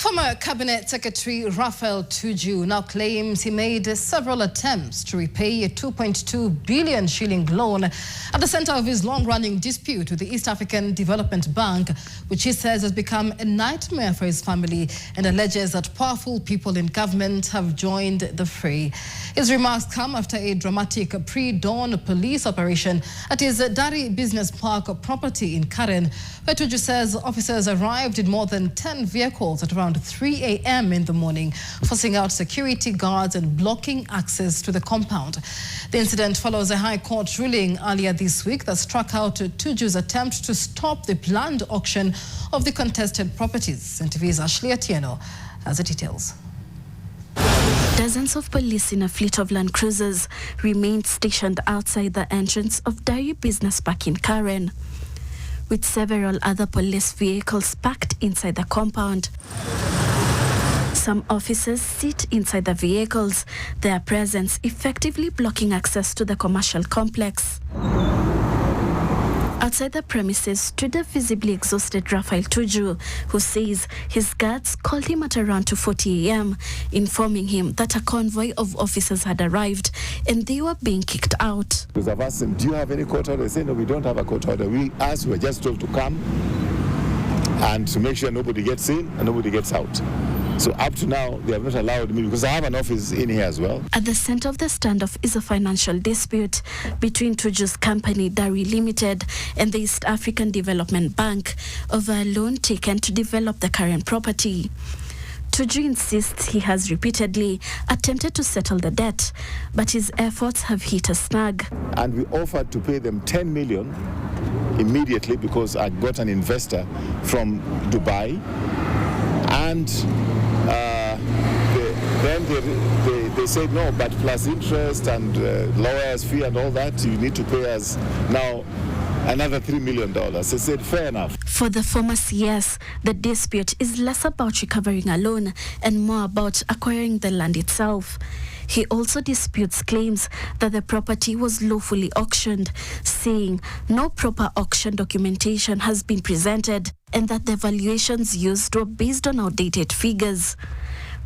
Former Cabinet Secretary Raphael Tuju now claims he made several attempts to repay a 2.2 billion shilling loan at the center of his long-running dispute with the East African Development Bank, which he says has become a nightmare for his family, and alleges that powerful people in government have joined the fray. His remarks come after a dramatic pre-dawn police operation at his Dari Business Park property in Karen, where Tuju says officers arrived in more than 10 vehicles at around 3 a.m. in the morning, forcing out security guards and blocking access to the compound. The incident follows a High Court ruling earlier this week that struck out Tuju's attempt to stop the planned auction of the contested properties. NTV's Sh2.2 has the details. Dozens of police in a fleet of Land Cruisers remained stationed outside the entrance of Dari Business Park in Karen, with several other police vehicles parked inside the compound. Some officers sit inside the vehicles, their presence effectively blocking access to the commercial complex. Outside the premises stood a visibly exhausted Raphael Tuju, who says his guards called him at around 2:40 a.m, informing him that a convoy of officers had arrived and they were being kicked out. Because I've asked them, do you have any court order? They say, no, we don't have a court order. We were just told to come and to make sure nobody gets in and nobody gets out. So up to now, they have not allowed me, because I have an office in here as well. At the center of the standoff is a financial dispute between Tuju's company, Dari Limited, and the East African Development Bank over a loan taken to develop the current property. Tuju insists he has repeatedly attempted to settle the debt, but his efforts have hit a snag. And we offered to pay them 10 million immediately because I got an investor from Dubai, and then they said no, but plus interest and lawyers fee and all that, you need to pay us now another $3 million. I said, fair enough. For the former CS, the dispute is less about recovering a loan and more about acquiring the land itself. He also disputes claims that the property was lawfully auctioned, saying no proper auction documentation has been presented and that the valuations used were based on outdated figures.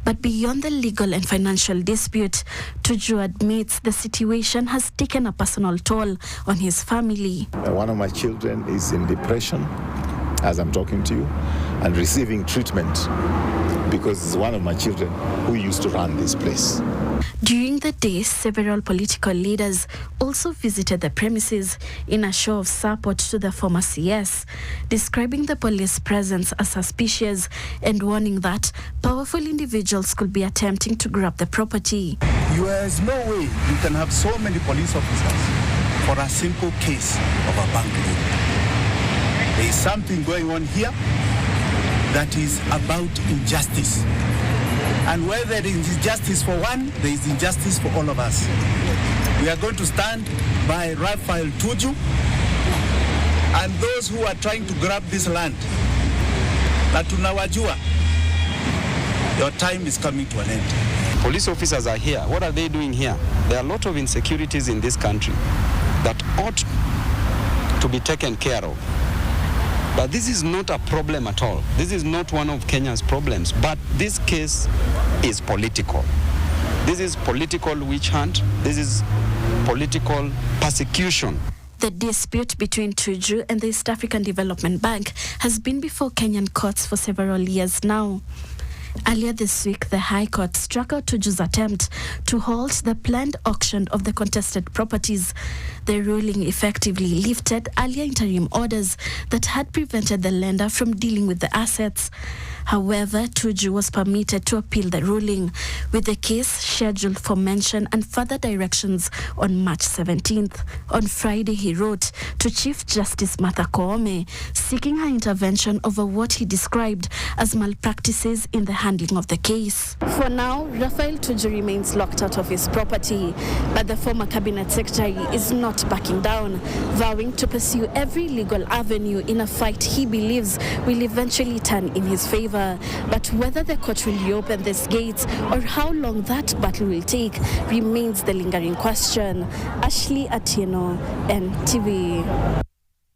But beyond the legal and financial dispute, Tuju admits the situation has taken a personal toll on his family. One of my children is in depression as I'm talking to you and receiving treatment because it's one of my children who used to run this place. During the day, several political leaders also visited the premises in a show of support to the former CS, describing the police presence as suspicious and warning that powerful individuals could be attempting to grab the property. There is no way you can have so many police officers for a simple case of a bank loan. There is something going on here that is about injustice. And where there is injustice for one, there is injustice for all of us. We are going to stand by Raphael Tuju and those who are trying to grab this land. Na tunawajua, your time is coming to an end. Police officers are here. What are they doing here? There are a lot of insecurities in this country that ought to be taken care of. But this is not a problem at all. This is not one of Kenya's problems. But this case is political. This is political witch hunt. This is political persecution. The dispute between Tuju and the East African Development Bank has been before Kenyan courts for several years now. Earlier this week, the High Court struck out Tuju's attempt to halt the planned auction of the contested properties. The ruling effectively lifted earlier interim orders that had prevented the lender from dealing with the assets. However, Tuju was permitted to appeal the ruling, with the case scheduled for mention and further directions on March 17th. On Friday, he wrote to Chief Justice Martha Koome, seeking her intervention over what he described as malpractices in the handling of the case. For now, Raphael Tuju remains locked out of his property, but the former Cabinet Secretary is not backing down, vowing to pursue every legal avenue in a fight he believes will eventually turn in his favor. But whether the court will reopen these gates or how long that battle will take remains the lingering question. Sh2.2, NTV.